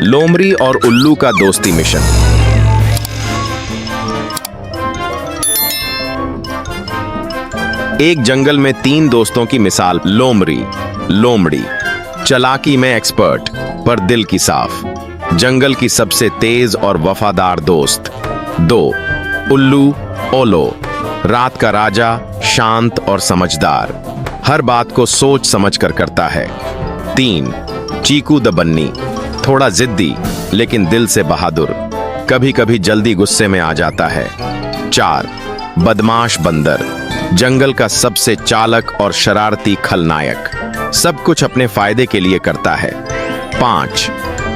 लोमड़ी और उल्लू का दोस्ती मिशन। एक जंगल में तीन दोस्तों की मिसाल। लोमड़ी, लोमड़ी, चालाकी में एक्सपर्ट पर दिल की साफ, जंगल की सबसे तेज और वफादार दोस्त। दो, उल्लू, ओलो, रात का राजा, शांत और समझदार, हर बात को सोच समझ कर करता है। तीन, चीकू द बन्नी, थोड़ा जिद्दी लेकिन दिल से बहादुर, कभी कभी जल्दी गुस्से में आ जाता है। चार, बदमाश बंदर, जंगल का सबसे चालक और शरारती खलनायक, सब कुछ अपने फायदे के लिए करता है। पांच,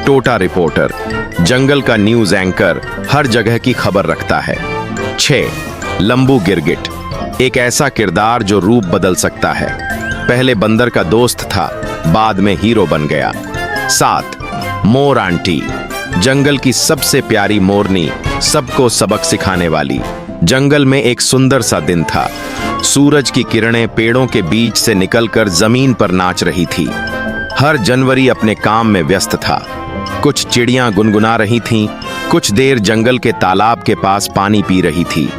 टोटा रिपोर्टर, जंगल का न्यूज एंकर, हर जगह की खबर रखता है। छह, लंबू गिरगिट, एक ऐसा किरदार जो रूप बदल सकता है, पहले बंदर का दोस्त था, बाद में हीरो बन गया। सात, मोर आंटी, जंगल की सबसे प्यारी मोरनी, सबको सबक सिखाने वाली। जंगल में एक सुंदर सा दिन था, सूरज की किरणें पेड़ों के बीच से निकलकर जमीन पर नाच रही थी। हर जानवर अपने काम में व्यस्त था, कुछ चिड़ियां गुनगुना रही थीं, कुछ देर जंगल के तालाब के पास पानी पी रही थी।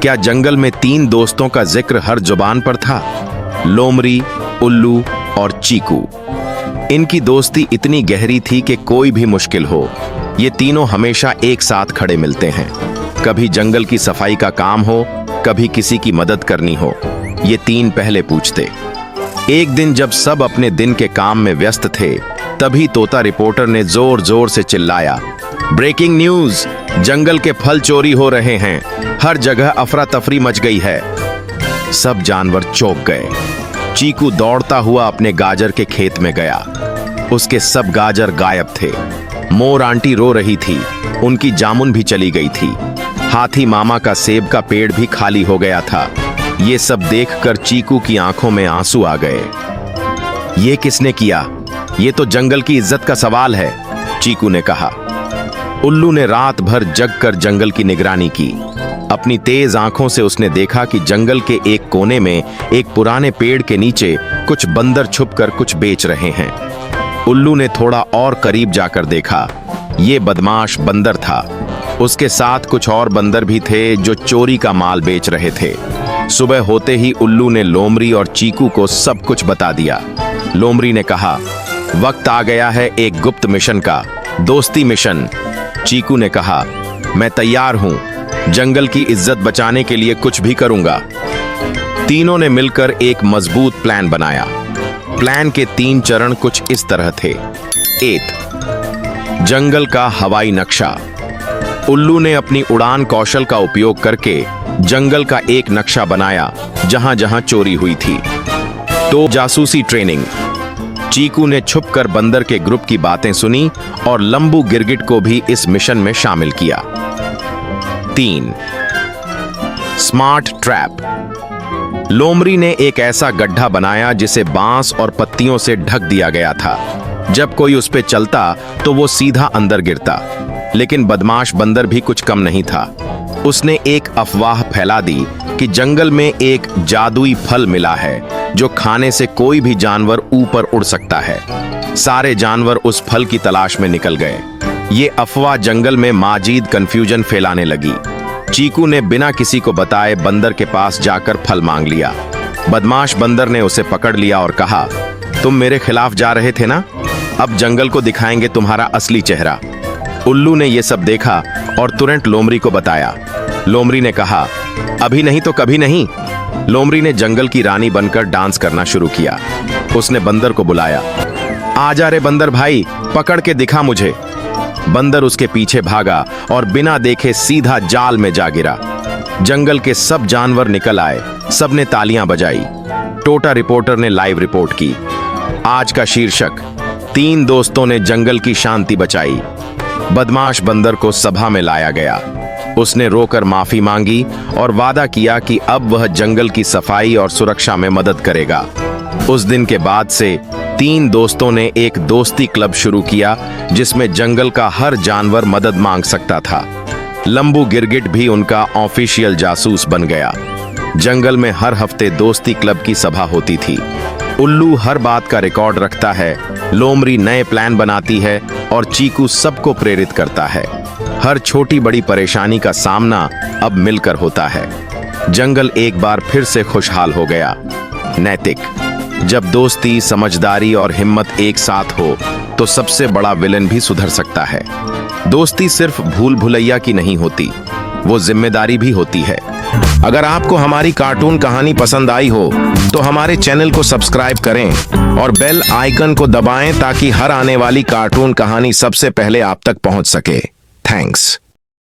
क्या जंगल में तीन दोस्तों का जिक्र हर जुबान पर था? लोमड़ी, उल्लू और चीकू। इनकी दोस्ती इतनी गहरी थी कि कोई भी मुश्किल हो, ये तीनों हमेशा एक साथ खड़े मिलते हैं। कभी जंगल की सफाई का काम हो, कभी किसी की मदद करनी हो, ये तीन पहले पूछते। एक दिन जब सब अपने दिन के काम में व्यस्त थे, तभी तोता रिपोर्टर ने जोर जोर से चिल्लाया, ब्रेकिंग न्यूज, जंगल के फल चोरी हो रहे हैं, हर जगह अफरा तफरी मच गई है। सब जानवर चौंक गए। चीकू दौड़ता हुआ अपने गाजर के खेत में गया, उसके सब गाजर गायब थे। मोर आंटी रो रही थी, उनकी जामुन भी चली गई थी। हाथी मामा का सेब का पेड़ भी खाली हो गया था। ये सब देखकर चीकू की आंखों में आंसू आ गए। ये किसने किया? ये तो जंगल की इज्जत का सवाल है, चीकू ने कहा। उल्लू ने रात भर जगकर जंगल की निगरानी की। अपनी तेज आंखों से उसने देखा कि जंगल के एक कोने में एक पुराने पेड़ के नीचे कुछ बंदर छुपकर कुछ बेच रहे हैं। उल्लू ने थोड़ा और करीब जाकर देखा, ये बदमाश बंदर था। उसके साथ कुछ और बंदर भी थे जो चोरी का माल बेच रहे थे। सुबह होते ही उल्लू ने लोमड़ी और चीकू को सब कुछ बता दिया। लोमड़ी ने कहा, वक्त आ गया है एक गुप्त मिशन का, दोस्ती मिशन। चीकू ने कहा, मैं तैयार हूं, जंगल की इज्जत बचाने के लिए कुछ भी करूंगा। तीनों ने मिलकर एक मजबूत प्लान बनाया। प्लान के तीन चरण कुछ इस तरह थे। एक, जंगल का हवाई नक्शा। उल्लू ने अपनी उड़ान कौशल का उपयोग करके जंगल का एक नक्शा बनाया जहां जहां चोरी हुई थी। दो, जासूसी ट्रेनिंग। चीकू ने छुपकर बंदर के ग्रुप की बातें सुनी और लंबू गिरगिट को भी इस मिशन में शामिल किया। तीन, स्मार्ट ट्रैप। लोमड़ी ने एक ऐसा गड्ढा बनाया जिसे बांस और पत्तियों से ढक दिया गया था। जब कोई उस पे चलता तो वो सीधा अंदर गिरता। लेकिन बदमाश बंदर भी कुछ कम नहीं था। उसने एक अफवाह फैला दी कि जंगल में एक जादुई फल मिला है जो खाने से कोई भी जानवर ऊपर उड़ सकता है। सारे जानवर उस फल की तलाश में निकल गए। ये अफवाह जंगल में माजीद कंफ्यूजन फैलाने लगी। चीकू ने बिना किसी को बताए बंदर के पास जाकर फल मांग लिया। बदमाश बंदर ने उसे पकड़ लिया और कहा, तुम मेरे खिलाफ जा रहे थे ना, अब जंगल को दिखाएंगे तुम्हारा असली चेहरा। उल्लू ने यह सब देखा और तुरंत लोमड़ी को बताया। लोमड़ी ने कहा, अभी नहीं तो कभी नहीं। लोमड़ी ने जंगल की रानी बनकर डांस करना शुरू किया। उसने बंदर को बुलाया, आजा रे बंदर भाई, पकड़ के दिखा मुझे। बंदर उसके पीछे भागा और बिना देखे सीधा जाल में जा गिरा। जंगल के सब जानवर निकल आए, सबने तालियां बजाई। टोटा रिपोर्टर ने लाइव रिपोर्ट की। आज का शीर्षक, तीन दोस्तों ने जंगल की शांति बचाई। बदमाश बंदर को सभा में लाया गया। उसने रोकर माफी मांगी और वादा किया कि अब वह जंगल की सफाई और सुरक्षा में मदद करेगा। उस दिन के बाद से तीन दोस्तों ने एक दोस्ती क्लब शुरू किया जिसमें जंगल का हर जानवर मदद मांग सकता था। लंबू गिरगिट भी उनका ऑफिशियल जासूस बन गया। जंगल में हर हफ्ते दोस्ती क्लब की सभा होती थी। उल्लू हर बात का रिकॉर्ड रखता है, लोमड़ी नए प्लान बनाती है और चीकू सबको प्रेरित करता है। हर छोटी बड़ी परेशानी का सामना अब मिलकर होता है। जंगल एक बार फिर से खुशहाल हो गया। नैतिक, जब दोस्ती, समझदारी और हिम्मत एक साथ हो तो सबसे बड़ा विलन भी सुधर सकता है। दोस्ती सिर्फ भूल भुलैया की नहीं होती, वो जिम्मेदारी भी होती है। अगर आपको हमारी कार्टून कहानी पसंद आई हो तो हमारे चैनल को सब्सक्राइब करें और बेल आइकन को दबाएं ताकि हर आने वाली कार्टून कहानी सबसे पहले आप तक पहुंच सके। थैंक्स।